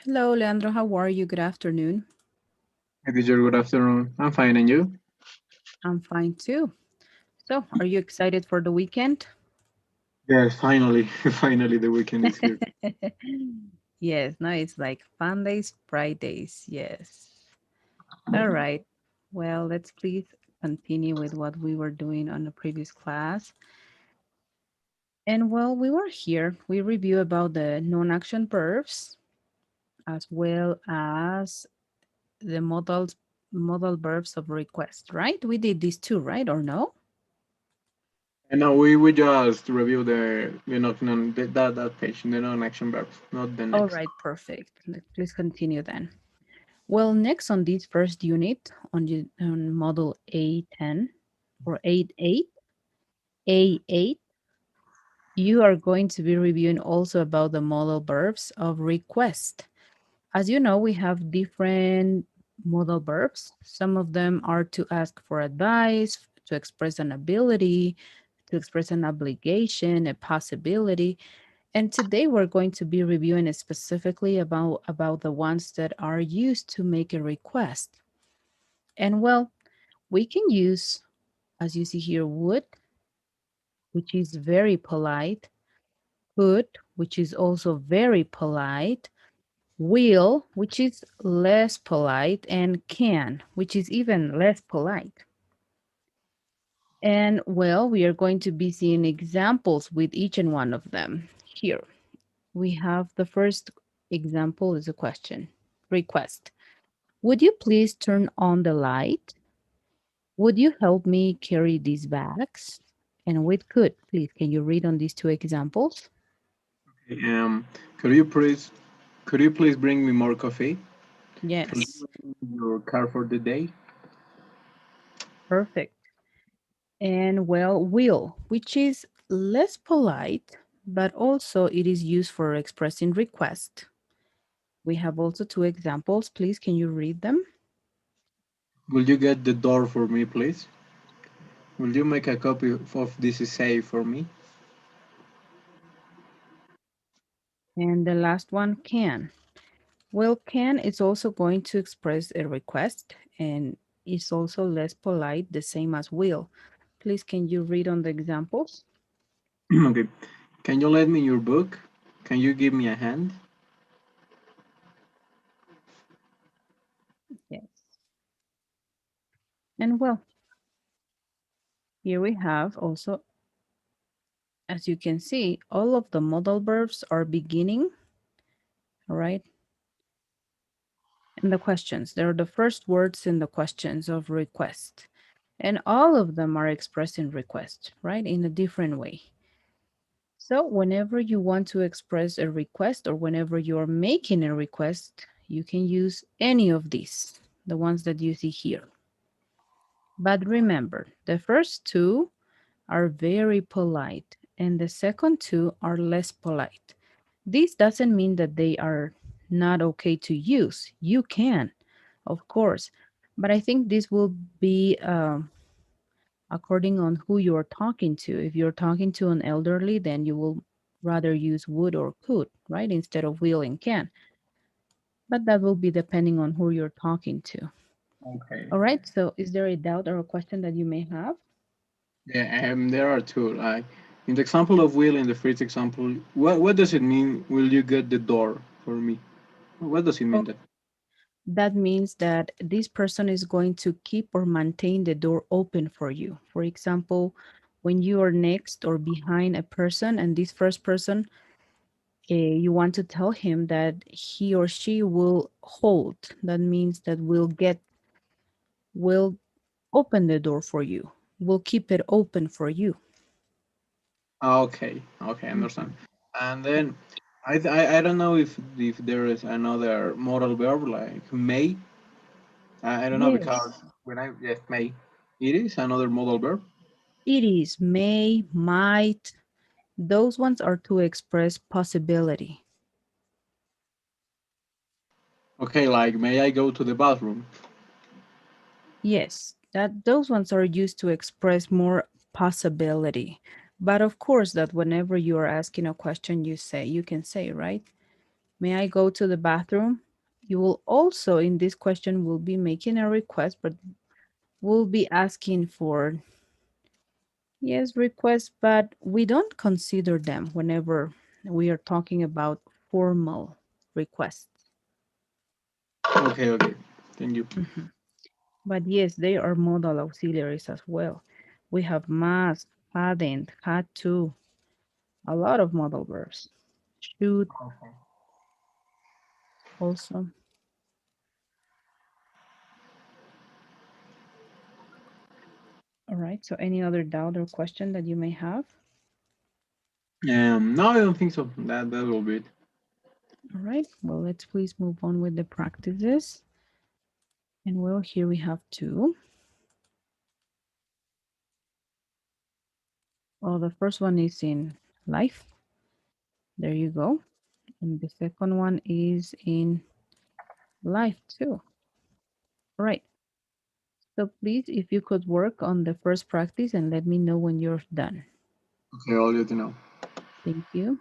Hello, Leandro. How are you? Good afternoon. Hey, teacher, good afternoon. I'm fine, and you? I'm fine too. So, are you excited for the weekend? Yes, finally, finally, the weekend is here. Yes, no, it's like fun days, Fridays. Yes. All right. Well, let's please continue with what we were doing on the previous class. And while we were here, we review about the non-action verbs as well as the modal verbs of request, right? We did these two, right? Or no? And now we just review the not non that page, the non-action verbs, not the All next. right, perfect. Please continue then. Well, next on this first unit on model A10 or 8.8, A8, you are going to be reviewing also about the modal verbs of request. As you know, we have different modal verbs. Some of them are to ask for advice, to express an ability, to express an obligation, a possibility. And today we're going to be reviewing specifically about the ones that are used to make a request. And well, we can use, as you see here, would, which is very polite, could, which is also very polite, will, which is less polite, and can, which is even less polite. And well, we are going to be seeing examples with each and one of them. Here, we have the first example is a question. Request. Would you please turn on the light? Would you help me carry these bags? And with could, please, can you read on these two examples? Um, could you please, could you please bring me more coffee? Could Yes, you bring me your car for the day? perfect. And well, will, which is less polite, but also it is used for expressing request. We have also two examples. Please, can you read them? Will you get the door for me, please? Will you make a copy of this essay for me? And the last one, can. Well, can is also going to express a request and is also less polite, the same as will. Please, can you read on the examples? Okay. Can you lend me your book? Can you give me a hand? Yes. And well, here we have also, as you can see, all of the modal verbs are beginning, all right? And the questions, they're the first words in the questions of request. And all of them are expressing request, right? In a different way. So whenever you want to express a request or whenever you're making a request, you can use any of these, the ones that you see here. But remember, the first two are very polite and the second two are less polite. This doesn't mean that they are not okay to use. You can, of course, but I think this will be according on who you're talking to. If you're talking to an elderly, then you will rather use would or could, right? Instead of will and can. But that will be depending on who you're talking to. Okay. All right. So is there a doubt or a question that you may have? Yeah, there are two. Like in the example of will, in the first example, what does it mean? Will you get the door for me? What does it mean Oh, that? that means that this person is going to keep or maintain the door open for you. For example, when you are next or behind a person and this first person, you want to tell him that he or she will hold. That means that will open the door for you. Will keep it open for you. Okay, okay, I understand. Mhm. And then I don't know if there is another modal verb like may. I don't know Yes, because when I yes may, it is another modal verb. it is may, might. Those ones are to express possibility. Okay, like may I go to the bathroom? Yes, that those ones are used to express more possibility. But of course, that whenever you are asking a question, you can say, right? May I go to the bathroom? You will also, in this question, will be making a request, but we'll be asking for, yes, requests, but we don't consider them whenever we are talking about formal requests. Okay, okay. Thank you. Mhm. But yes, they are modal auxiliaries as well. We have must, hadn't, had to, a lot of modal verbs. Should also. All right. So any other doubt or question that you may have? No, I don't think so. That will be it. All right. Well, let's please move on with the practices. And well, here we have two. Well, the first one is in life. There you go. And the second one is in life too. All right. So please, if you could work on the first practice and let me know when you're done. Okay, I'll let you know. Thank you.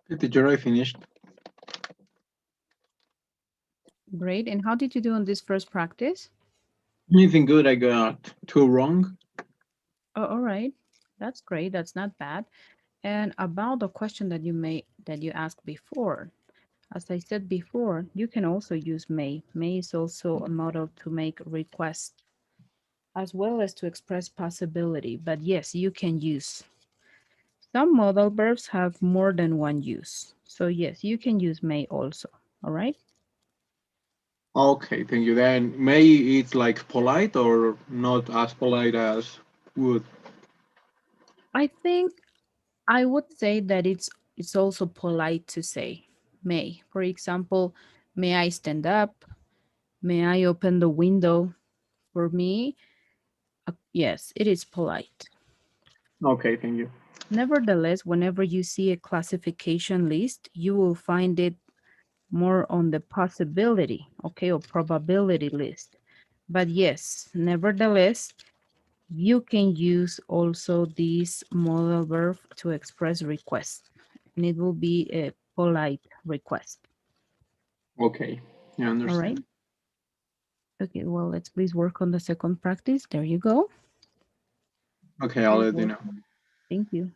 The teacher, I finished. Great. And how did you do on this first practice? Anything good? I got two wrong. Oh, all right. That's great. That's not bad. And about the question that you asked before, as I said before, you can also use may. May is also a model to make requests as well as to express possibility. But yes, you can use. Some modal verbs have more than one use. So yes, you can use may also. All right. Okay, thank you. Then may it's like polite or not as polite as would. I think I would say that it's also polite to say may. For example, may I stand up? May I open the window? For me, yes, it is polite. Okay, thank you. Nevertheless, whenever you see a classification list, you will find it more on the possibility, okay, or probability list. But yes, nevertheless, you can use also this modal verb to express request, and it will be a polite request. Okay, I All right. understand. Okay, well, let's please work on the second practice. There you go. Okay, I'll Please let you work. know. Thank you.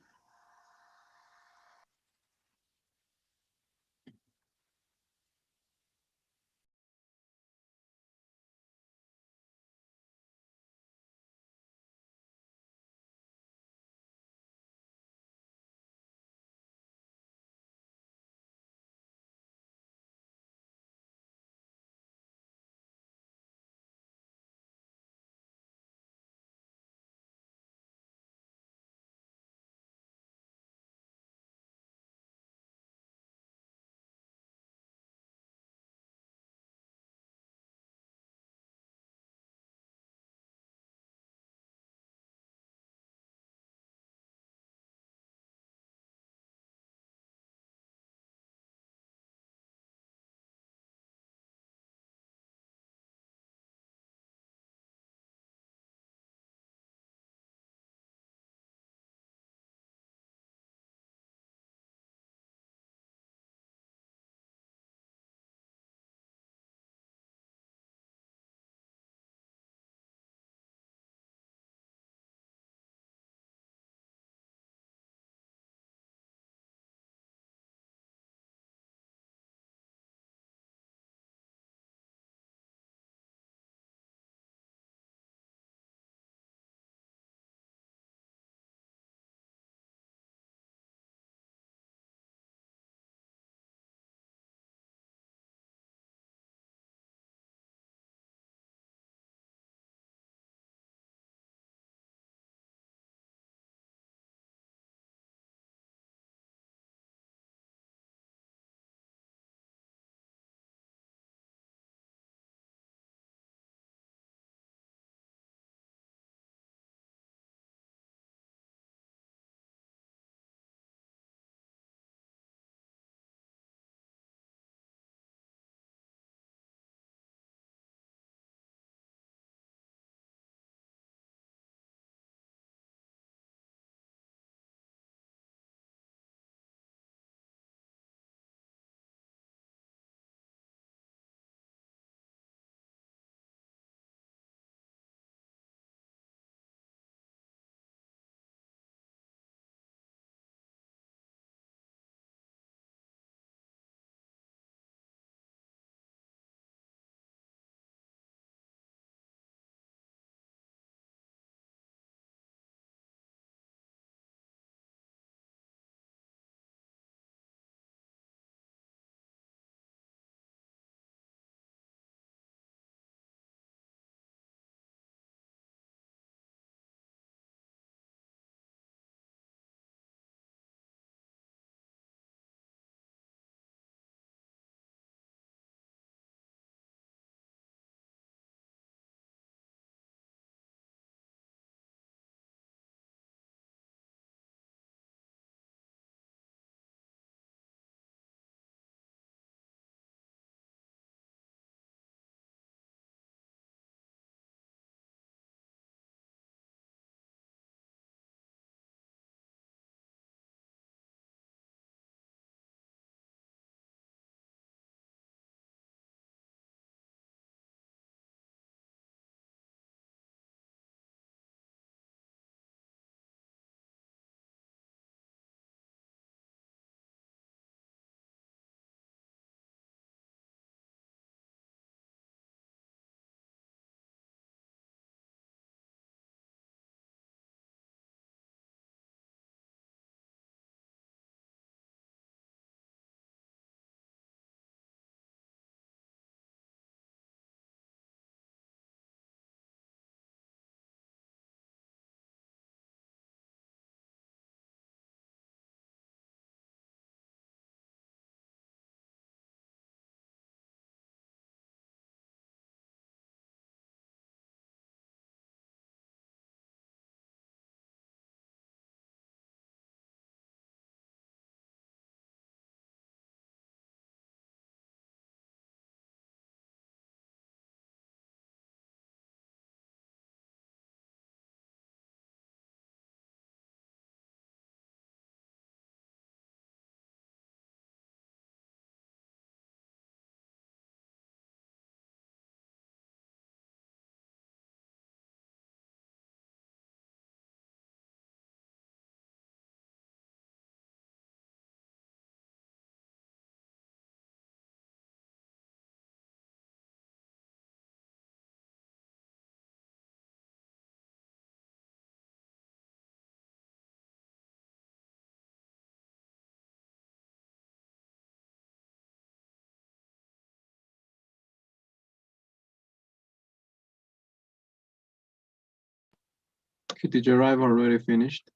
Okay, teacher, I've already finished.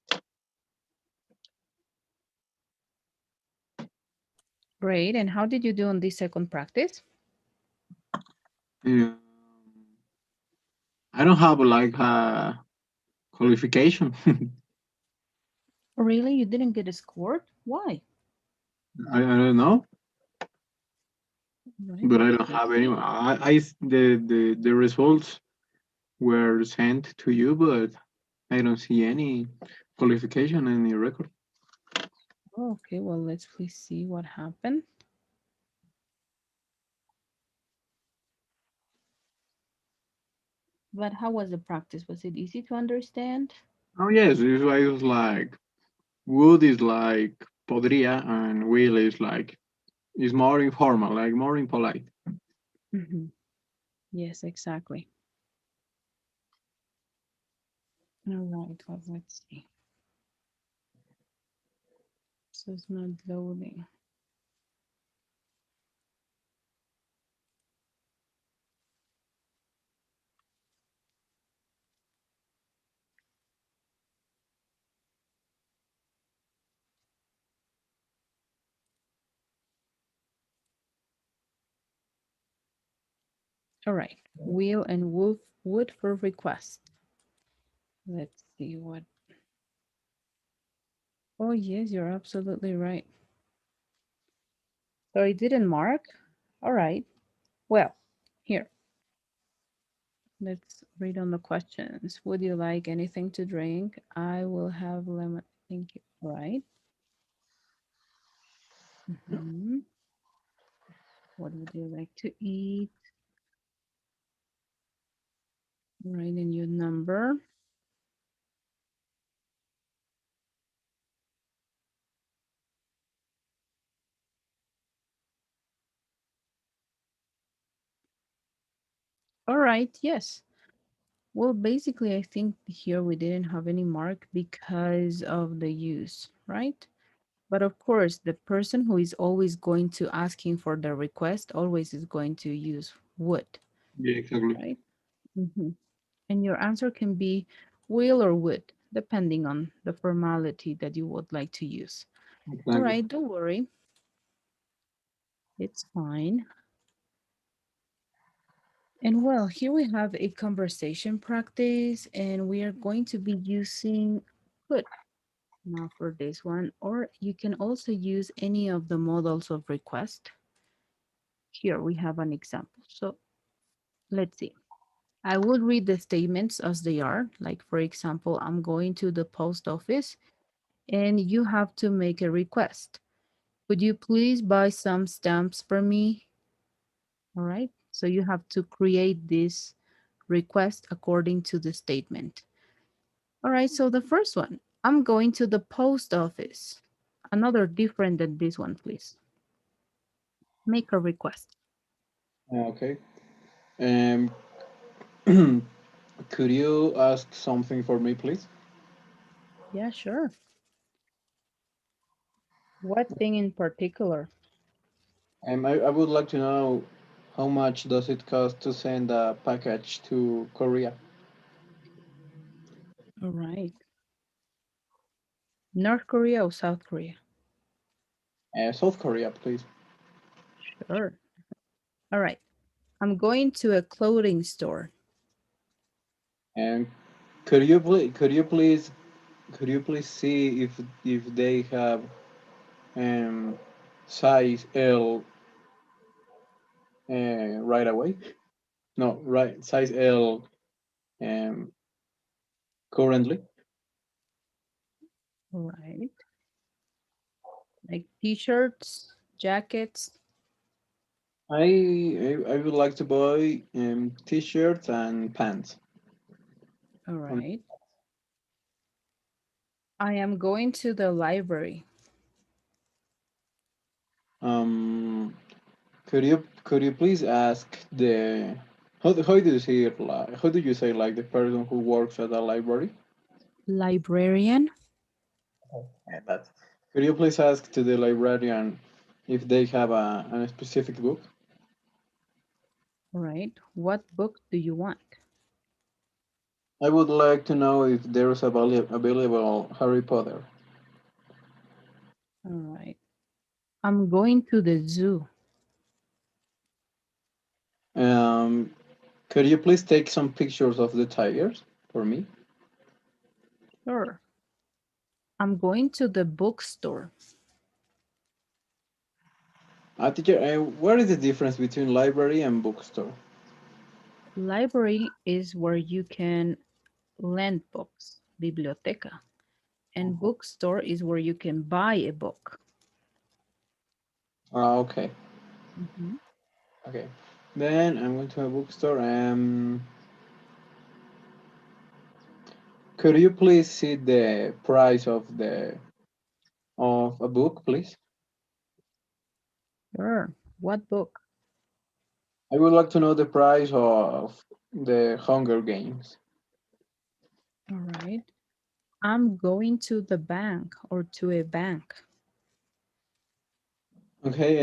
Great. And how did you do on this second practice? Um, I don't have like a qualification. Really? You didn't get a score? Why? I don't know, Right. but I Well, don't let's have any. see. The results were sent to you, but I don't see any qualification, any record. Okay, well, let's please see what happened. But how was the practice? Was it easy to understand? Oh yes, it was like wood is like podría, and will is more informal, like more impolite. Hmm. Yes, exactly. All right, well, let's see. So it's not loading. All right, Will and Wolf would for request. Let's see what. Oh, yes, you're absolutely right. So I didn't mark. All right. Well, here, let's read on the questions. Would you like anything to drink? I will have lemon. Thank you. All right. Mhm. What would you like to eat? Write in your number. All right. Yes. Well, basically, I think here we didn't have any mark because of the use, right? But of course, the person who is always going to asking for the request always is going to use would, Yeah, exactly. right? Hmm. And your answer can be will or would, depending on the formality that you would like to use. All Exactly. right, don't worry, it's fine. And well, here we have a conversation practice, and we are going to be using could now for this one, or you can also use any of the models of request. Here we have an example. So let's see. I will read the statements as they are. Like, for example, I'm going to the post office and you have to make a request. Would you please buy some stamps for me? All right. So you have to create this request according to the statement. All right. So the first one, I'm going to the post office. Another different than this one, please. Make a request. Okay. Um, could you ask something for me, please? Yeah, sure. What thing in particular? I would like to know how much does it cost to send a package to Korea? All right. North Korea or South Korea? South Korea, please. Sure. All right. I'm going to a clothing store. And could you please see if they have um size L right away? No, right, size L um currently. All right. Like t-shirts, jackets. I would like to buy t-shirts and pants. All Um, right. I am going to the library. um, could you please ask the how do you say it like how do you say like the person who works at a library? Librarian. Yeah, that's. Could you please ask to the librarian if they have a specific book? All right. What book do you want? I would like to know if there's available Harry Potter. All right. I'm going to the zoo. Um, could you please take some pictures of the tigers for me? Sure. I'm going to the bookstore. Teacher, what is the difference between library and bookstore? Library is where you can lend books, biblioteca. And bookstore is where you can buy a book. Okay, Mhm. okay. Then I'm going to a bookstore. Could you please see the price of a book, please? Sure. What book? I would like to know the price of the Hunger Games. All right. I'm going to the bank or to a bank. Okay,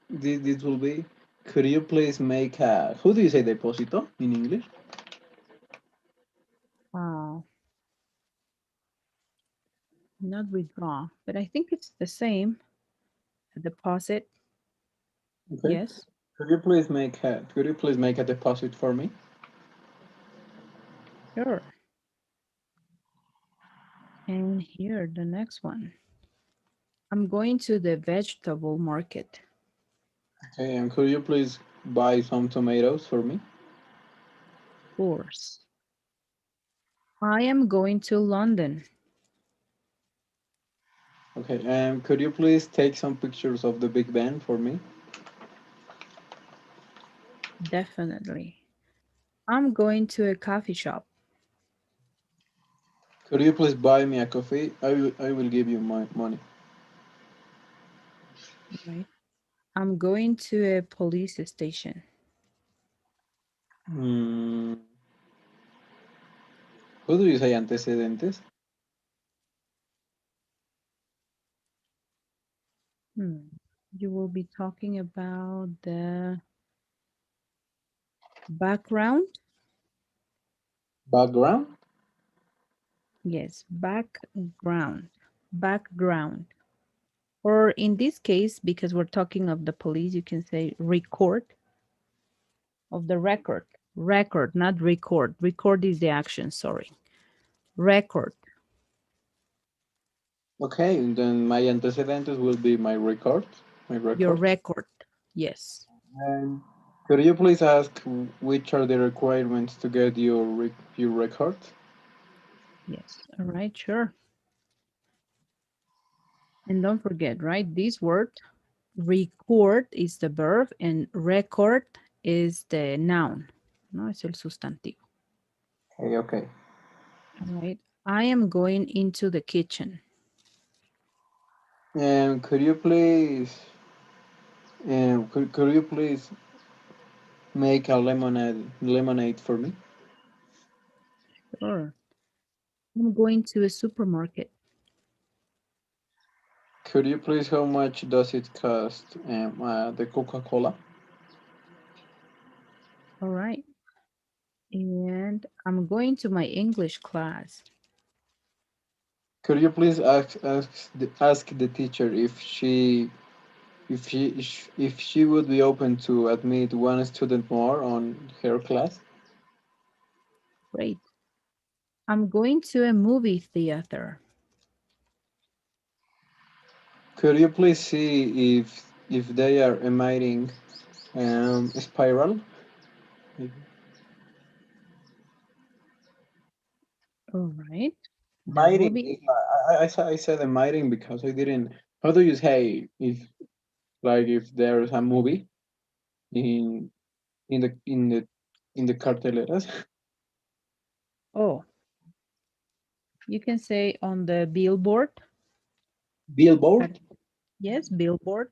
this will be. Could you please make a? Who do you say deposito in English? Uh, Not withdraw, but I think it's the same. A deposit. Okay. Yes. Could you please make a deposit for me? Sure. And here, the next one. I'm going to the vegetable market. Okay, and could you please buy some tomatoes for me? Of course. I am going to London. Okay, and could you please take some pictures of the Big Ben for me? Definitely. I'm going to a coffee shop. Could you please buy me a coffee? I will give you my money. Right. I'm going to a police station. Hmm. Who do you say antecedentes? Hmm. You will be talking about the background. Background? Yes, background. Background. Or in this case, because we're talking of the police, you can say record of the record. Record, not record. Record is the action, sorry. Record, Okay, and then my antecedentes will be my record, my your record. record. Yes. And could you please ask which are the requirements to get your record? Yes. All right, sure. And don't forget, right? This word, record is the verb and record is the noun. No, es el sustantivo. Okay, okay. All right. I am going into the kitchen. And could you please make a lemonade for me? Sure. I'm going to a supermarket. Could you please how much does it cost the Coca-Cola? All right. And I'm going to my English class. Could you please ask the teacher if she would be open to admit one student more on her class? Great. I'm going to a movie theater. Could you please see if they are emitting spiral? All right. There will Mighting. be, I said emitting because I didn't. How do you say if there's a movie in in the in the in the carteleras? oh, you can say on the billboard. Car- Billboard? Yes, billboard,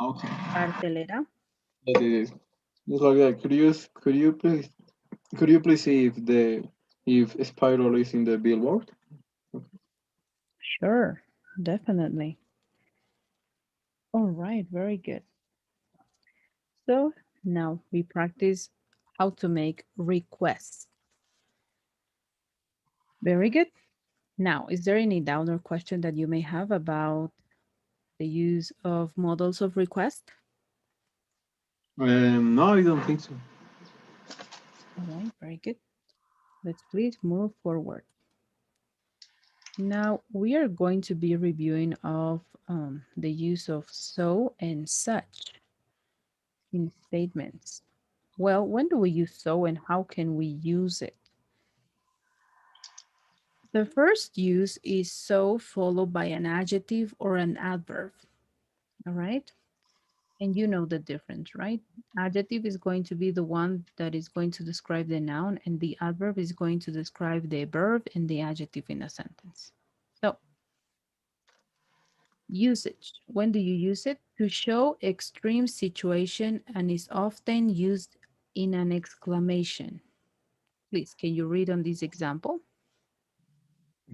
Okay. cartelera. That it is. It's like that. Could you please see if spiral is in the billboard? Sure, definitely. All right, very good. So now we practice how to make requests. Very good. Now, is there any doubt or question that you may have about the use of models of request? No, I don't think so. All right, very good. Let's please move forward. Now, we are going to be reviewing of the use of so and such in statements. Well, when do we use so and how can we use it? The first use is so followed by an adjective or an adverb. All right. And you know the difference, right? Adjective is going to be the one that is going to describe the noun, and the adverb is going to describe the verb and the adjective in a sentence. So, usage. When do you use it? To show extreme situation and is often used in an exclamation. Please, can you read on this example?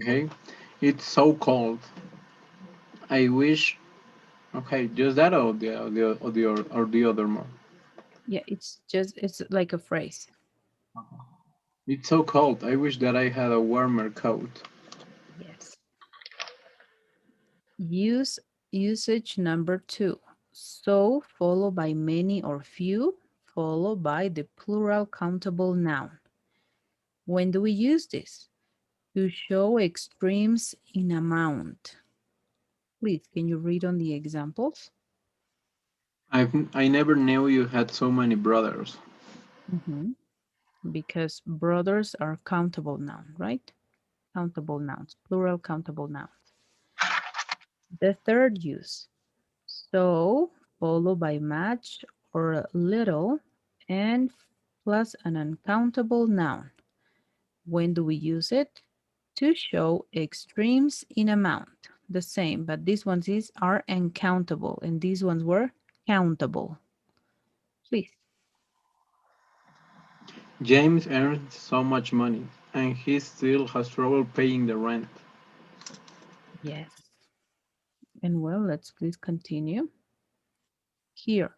Okay, it's so cold. I wish. Okay, just that or the other more. Yeah, it's like a phrase. It's so cold. I wish that I had a warmer coat. Yes. Use usage number two. So followed by many or few, followed by the plural countable noun. When do we use this? To show extremes in amount. Please, can you read on the examples? I never knew you had so many brothers. Mhm. Because brothers are countable noun, right? Countable nouns, plural countable nouns. The third use. So followed by much or little and plus an uncountable noun. When do we use it? To show extremes in amount. The same, but these ones are uncountable and these ones were countable. Please. James earns so much money, and he still has trouble paying the rent. Yes. And well, let's please continue. Here.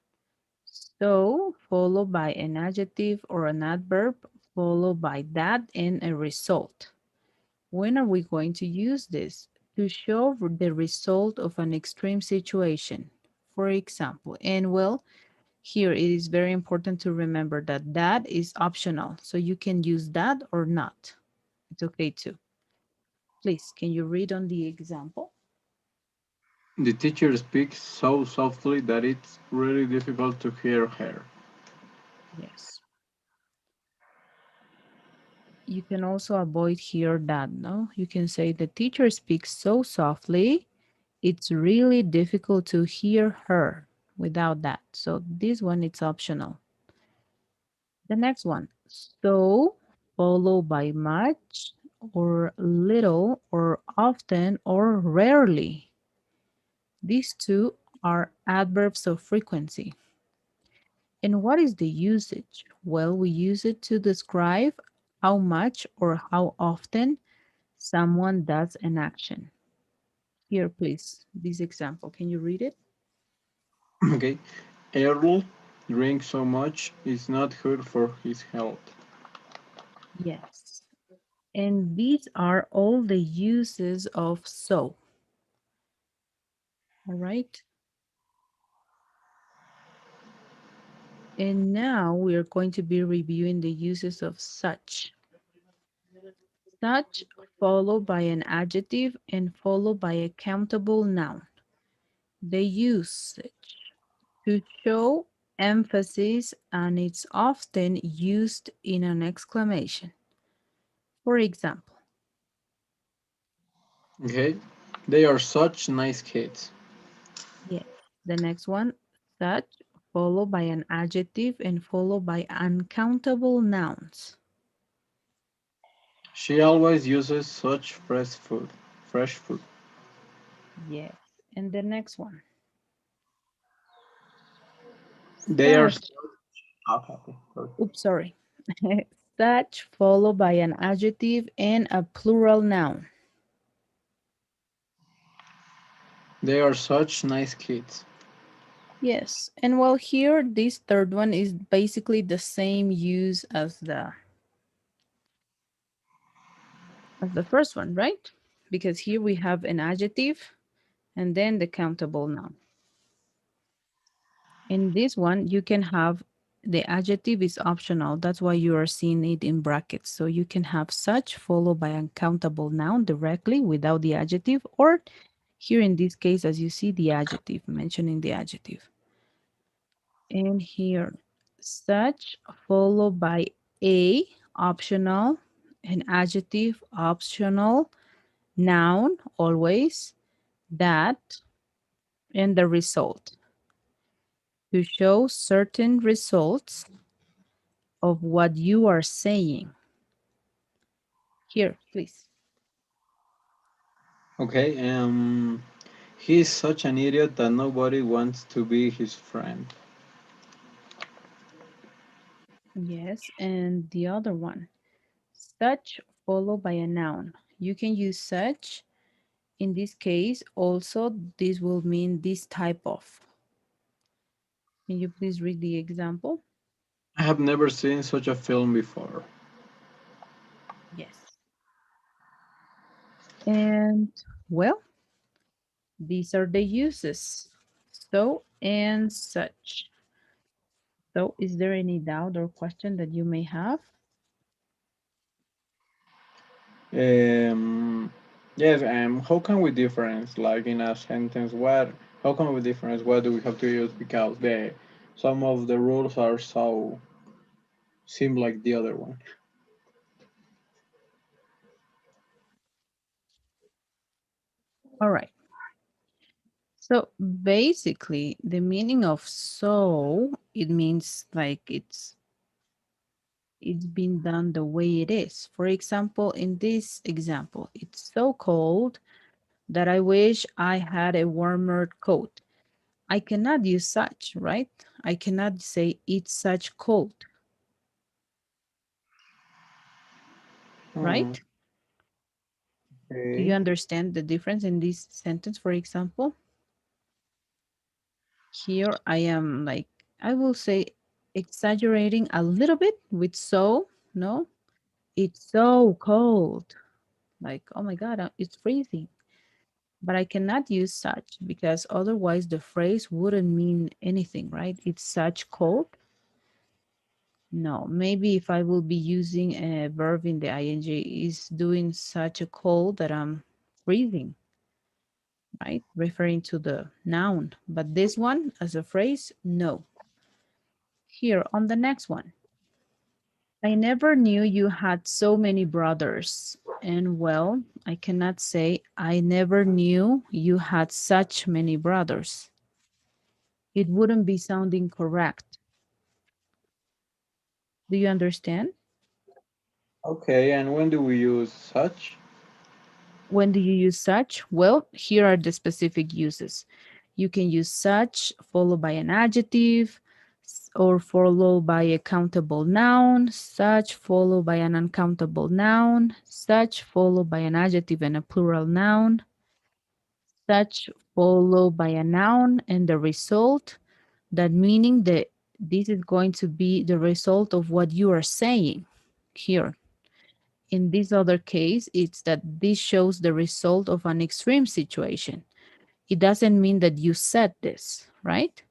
So followed by an adjective or an adverb, followed by that and a result. When are we going to use this? To show the result of an extreme situation. For example, and well, here it is very important to remember that that is optional. So you can use that or not. It's okay too. Please, can you read on the example? The teacher speaks so softly that it's really difficult to hear her. Yes. You can also avoid here that, no? You can say the teacher speaks so softly, it's really difficult to hear her without that. So this one, it's optional. The next one, so followed by much or little or often or rarely. These two are adverbs of frequency. And what is the usage? Well, we use it to describe how much or how often someone does an action. Here, please, this example. Can you read it? Okay, Earl drinks so much it's not good for his health. Yes. And these are all the uses of so. All right. And now we are going to be reviewing the uses of such. Such followed by an adjective and followed by a countable noun. The usage to show emphasis and it's often used in an exclamation. For example, Okay, they are such nice kids. yes, the next one, such followed by an adjective and followed by uncountable nouns. She always uses such fresh food. Fresh food. Yes, and the next one, They are. such, Okay, okay, sorry. oops, sorry, such followed by an adjective and a plural noun. They are such nice kids. Yes, and well, here this third one is basically the same use as as the first one, right? Because here we have an adjective and then the countable noun. In this one, you can have the adjective is optional. That's why you are seeing it in brackets. So you can have such followed by uncountable noun directly without the adjective, or here in this case, as you see, the adjective, mentioning the adjective. And here, such followed by a optional, an adjective optional, noun always, that, and the result to show certain results of what you are saying. Here, please. Okay. He's such an idiot that nobody wants to be his friend. Yes, and the other one. Such followed by a noun. You can use such. In this case, also, this will mean this type of. Can you please read the example? I have never seen such a film before. Yes. And well, these are the uses. So and such. So is there any doubt or question that you may have? Um, yes. How can we difference, like in a sentence, what? How can we difference? What do we have to use? Because the some of the rules are so seem like the other one. All right. So basically, the meaning of so, it means like it's been done the way it is. For example, in this example, it's so cold that I wish I had a warmer coat. I cannot use such, right? I cannot say it's such cold, Hmm, right? Do you okay. understand the difference in this sentence? For example, here I am like, I will say exaggerating a little bit with so, no? It's so cold. Like, oh my God, it's freezing. But I cannot use such because otherwise the phrase wouldn't mean anything, right? It's such cold. No, maybe if I will be using a verb in the ing is doing such a cold that I'm freezing, right? Referring to the noun. But this one as a phrase, no. Here on the next one. I never knew you had so many brothers. And well, I cannot say I never knew you had such many brothers. It wouldn't be sounding correct. Do you understand? Okay, and when do we use such? When do you use such? Well, here are the specific uses. You can use such followed by an adjective or followed by a countable noun, such followed by an uncountable noun, such followed by an adjective and a plural noun, such followed by a noun and the result, that meaning that this is going to be the result of what you are saying here. In this other case, it's that this shows the result of an extreme situation. It doesn't mean that you said this, right?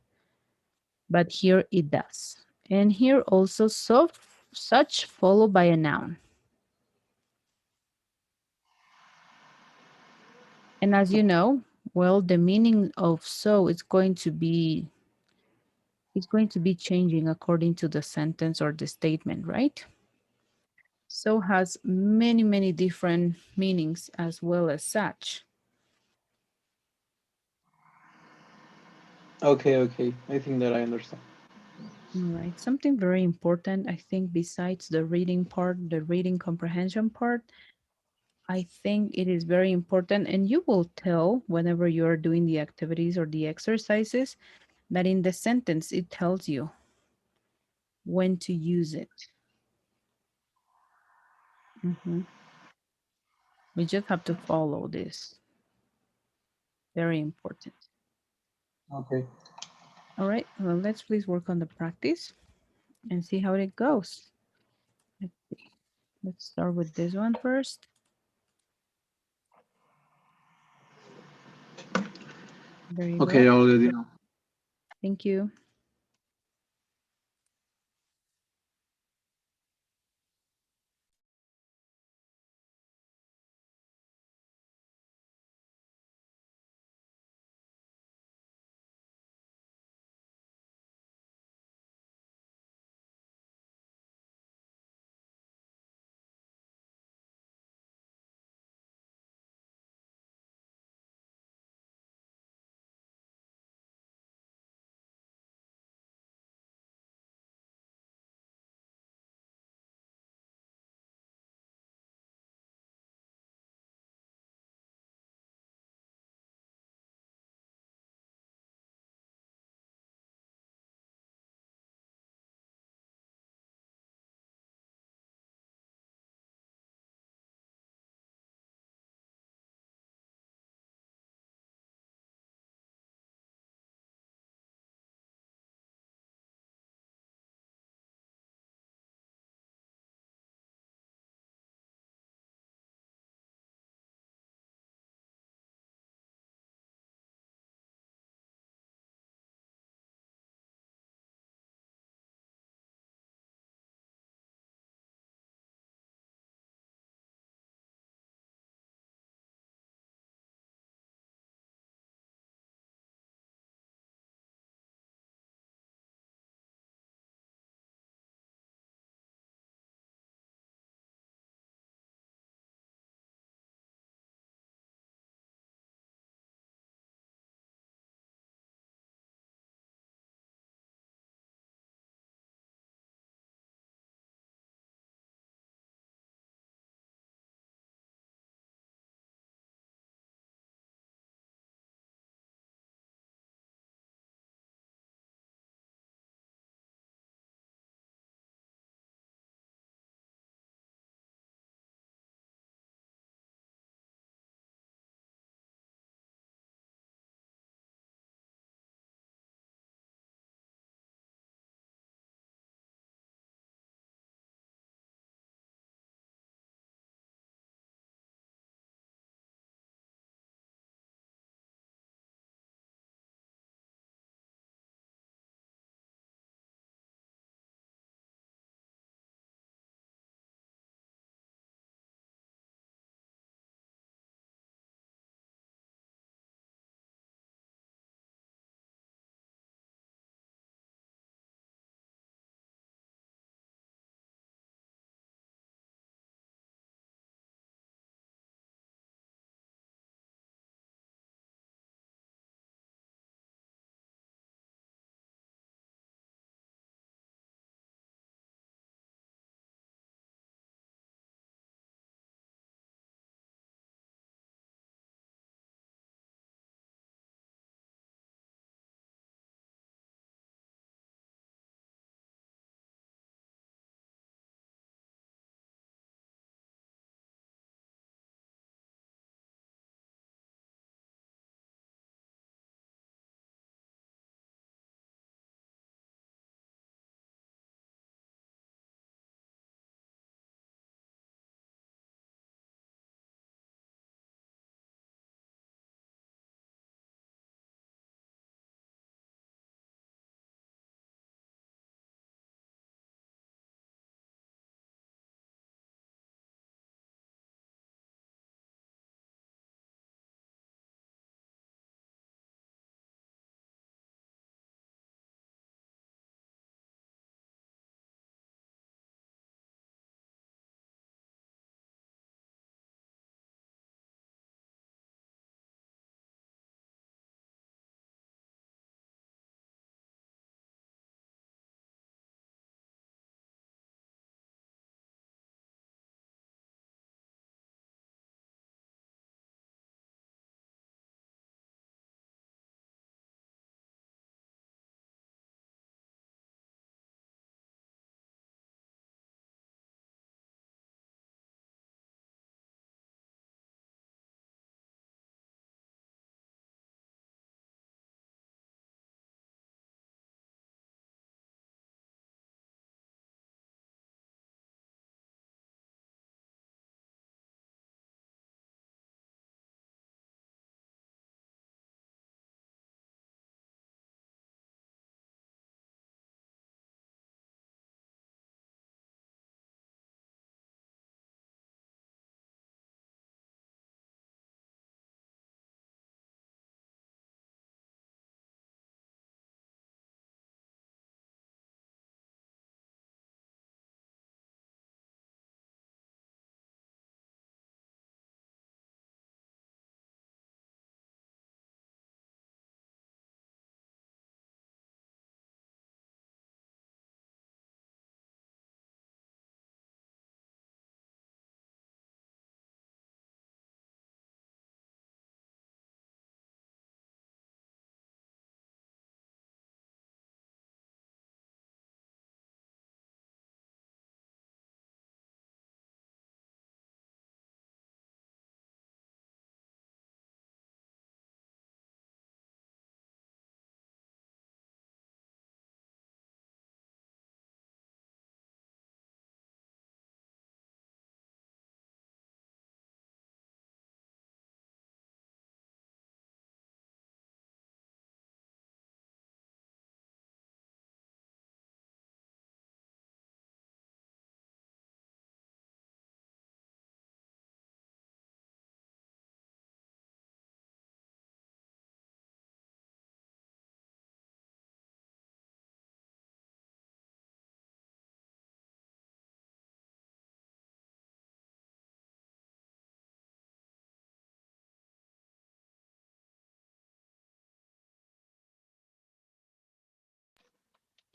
But here it does. And here also such followed by a noun. And as you know, well, the meaning of so is going to be changing according to the sentence or the statement, right? So has many, many different meanings as well as such. Okay, okay. I think that I understand. All right. Something very important, I think, besides the reading part, the reading comprehension part, I think it is very important. And you will tell whenever you are doing the activities or the exercises that in the sentence it tells you when to use it. Mhm. We just have to follow this. Very important. Okay. All right. Well, let's please work on the practice and see how it goes. Let's see. Let's start with this one first. Very Okay, well. I'll let you know. Thank you.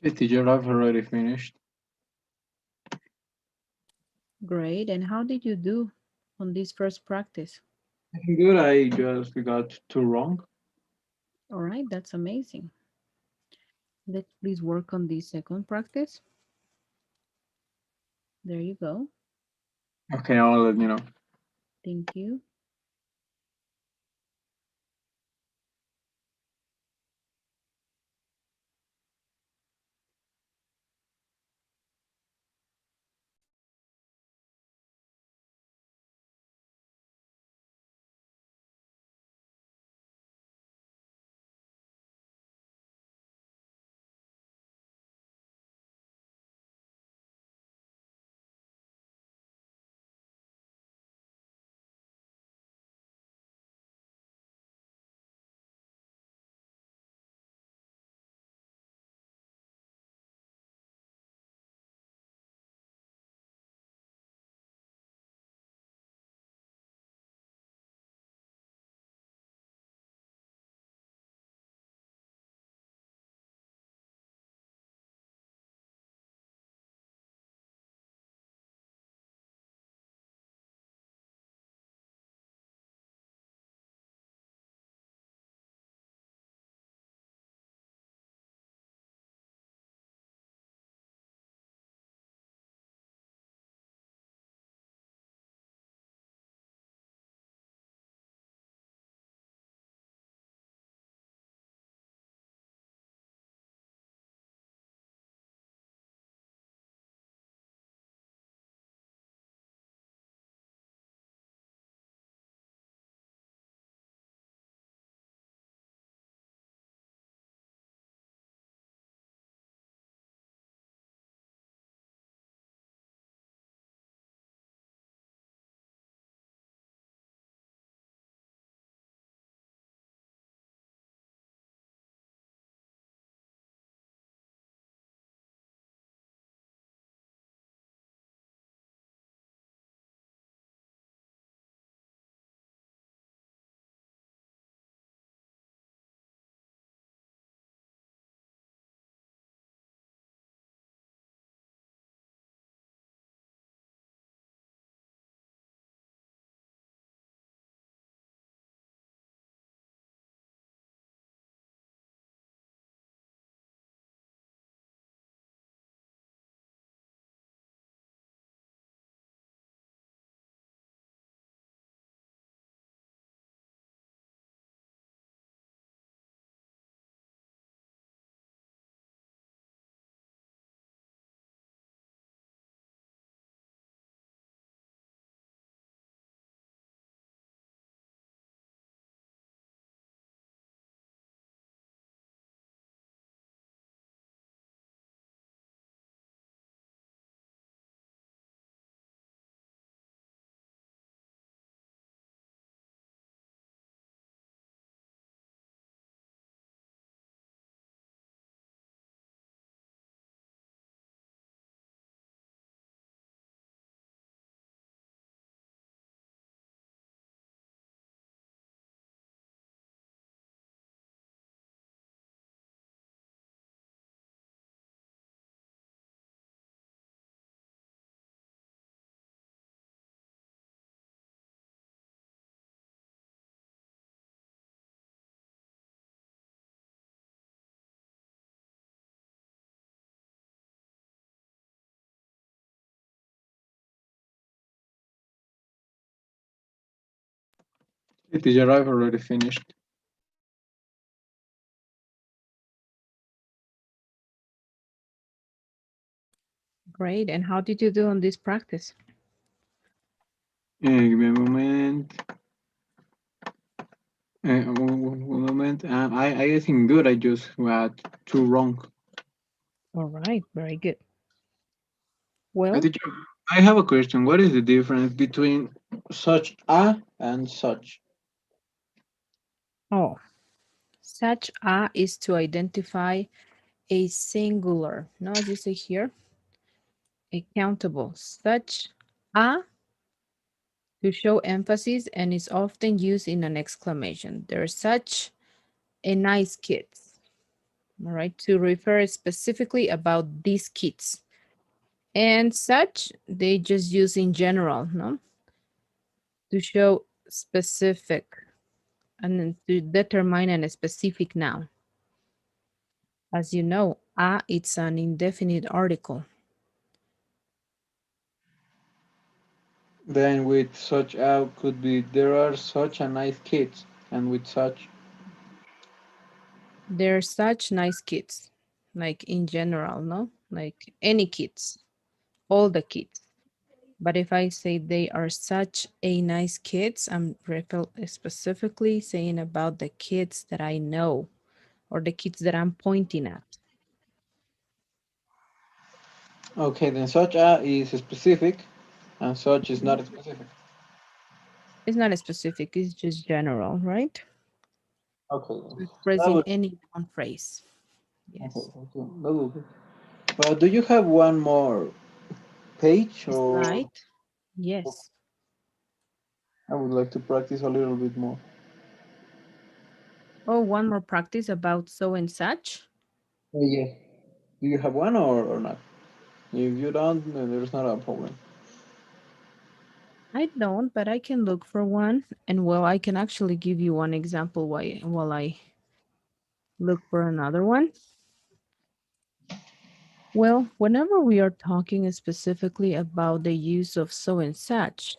Hey, teacher, I've already finished. Great. And how did you do on this first practice? Good, I just got two wrong. All right, that's amazing. Let's please work on the second practice. There you go. Okay, I'll let you know. Thank you. Hey, teacher, I've already finished. Great. And how did you do on this practice? Give me a moment. One moment. I think good. I just got two wrong. All right, very good. Well, Teacher, I have a question. What is the difference between such a and such? oh, such a is to identify a singular, no, as you say here, a countable. Such a to show emphasis and is often used in an exclamation. They're such a nice kids. all right, to refer specifically about these kids. And such, they just use in general, no? To show specific and then to determine a specific noun. As you know, a it's an indefinite article. Then with such a could be there are such a nice kids, and with such. They're such nice kids, like in general, no? Like any kids, all the kids. But if I say they are such a nice kids, I'm specifically saying about the kids that I know or the kids that I'm pointing at. Okay, then such a is specific, and such is Mhm. not specific. It's not a specific, it's just general, right? Okay, that Expressing would. any noun phrase. Okay, Yes. thank you. That would be. But do you have one more page, or Slide. Yes. I would like to practice a little bit more? Oh, one more practice about so and such. Oh, yeah. Do you have one or not? If you don't, then there's not a problem. I don't, but I can look for one. And well, I can actually give you one example while I look for another one. Well, whenever we are talking specifically about the use of so and such,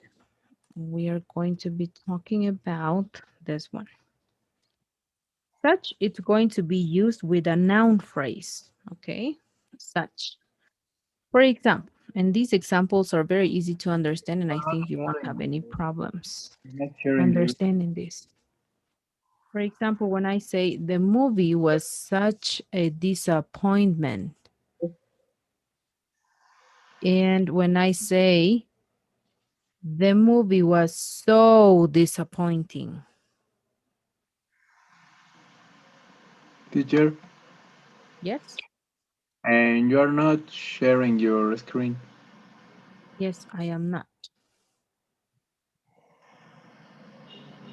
we are going to be talking about this one. Such, it's going to be used with a noun phrase, okay? Such. For example, and these examples are very easy to understand, and I think you won't have any problems I'm not sharing your. understanding this. For example, when I say the movie was such a disappointment, and when I say the movie was so disappointing. Teacher, Yes, and you are not sharing your screen. yes, I am not.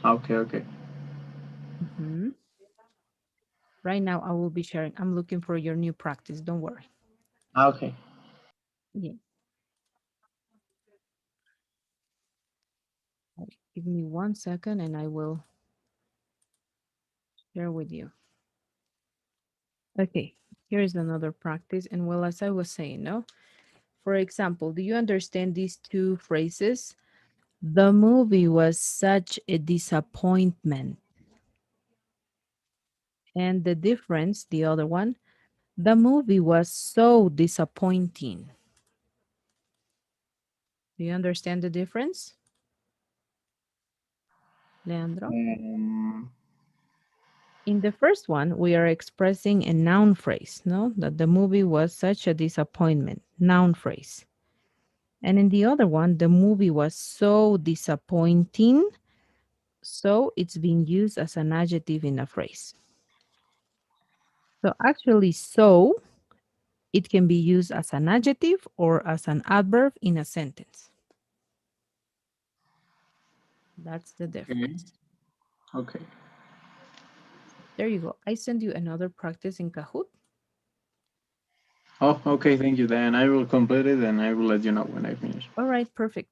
Okay, okay. Mhm. Right now, I will be sharing. I'm looking for your new practice. Don't worry. Okay. Yeah. Give me 1 second and I will share with you. Okay, here is another practice. And well, as I was saying, no? For example, do you understand these two phrases? The movie was such a disappointment. And the difference, the other one, the movie was so disappointing. Do you understand the difference, Leandro? Um, In the first one, we are expressing a noun phrase, no? That the movie was such a disappointment, noun phrase. And in the other one, the movie was so disappointing. So it's being used as an adjective in a phrase. So actually, so it can be used as an adjective or as an adverb in a sentence. That's the okay. difference. Okay. There you go. I send you another practice in Kahoot. Oh, okay. Thank you. Then I will complete it, and I will let you know when I finish. All right, perfect.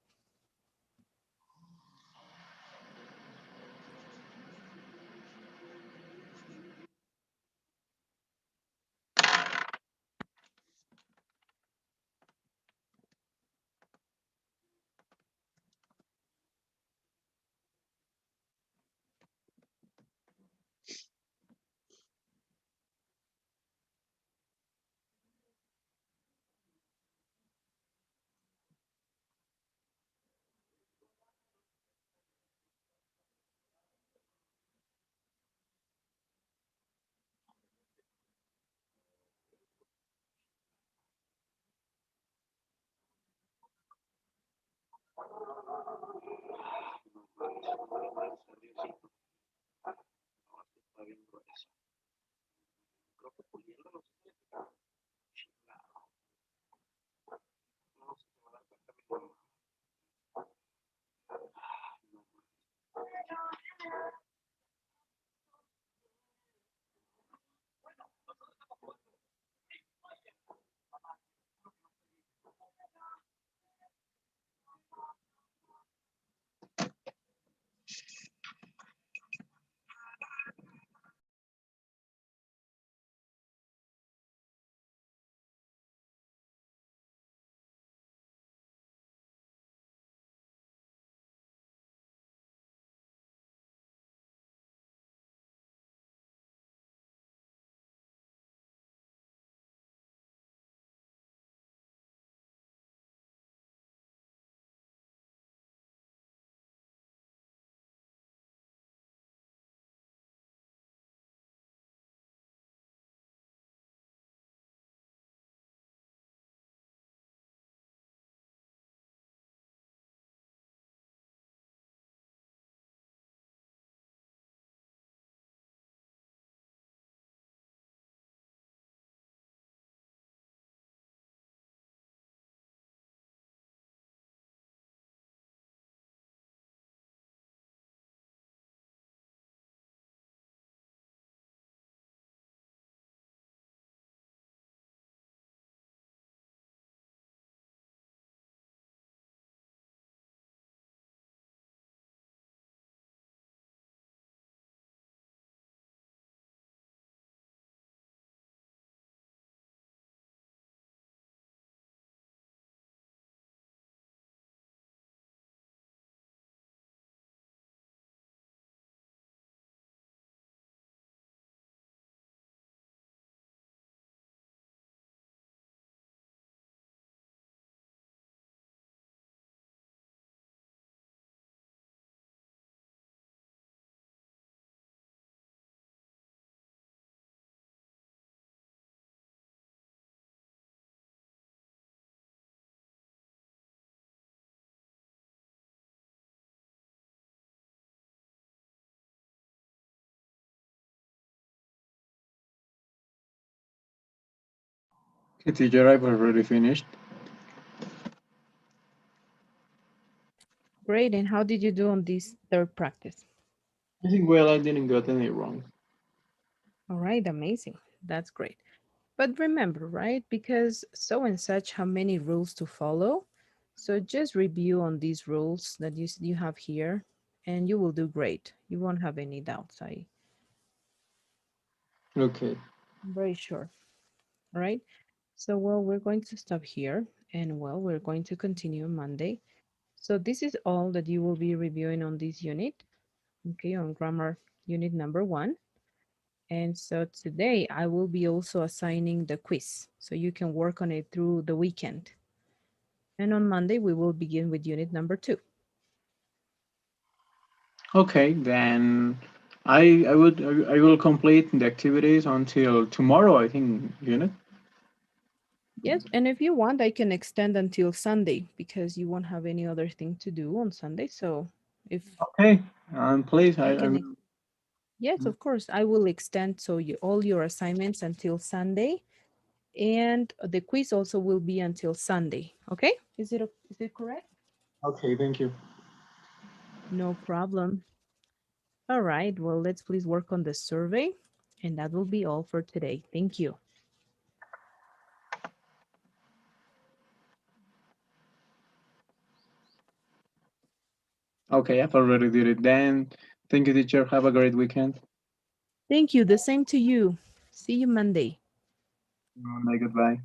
Okay, teacher, I've already finished. Great. And how did you do on this third practice? I think, well, I didn't get any wrong. All right, amazing. That's great. But remember, right? Because so and such have many rules to follow. So just review on these rules that you have here and you will do great. You won't have any doubts. Okay. I'm very sure. All right. So, well, we're going to stop here and well, we're going to continue Monday. So this is all that you will be reviewing on this unit. Okay, on grammar unit number 1. And so today I will be also assigning the quiz so you can work on it through the weekend. And on Monday, we will begin with unit number 2. Okay, then I will complete the activities until tomorrow, I think, unit. Yes, and if you want, I can extend until Sunday because you won't have any other thing to do on Sunday. So if Okay, please, I I can, I'm yes, of course, I will extend so all your assignments until Sunday, and the quiz also will be until Sunday. Okay? Is it correct? okay. Thank you. No problem. All right. Well, let's please work on the survey, and that will be all for today. Thank you. Okay, I've already did it. Then, thank you, teacher. Have a great weekend. Thank you. The same to you. See you Monday. Goodbye.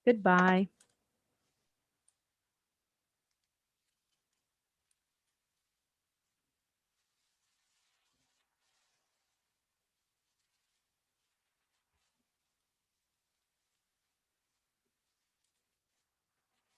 Goodbye.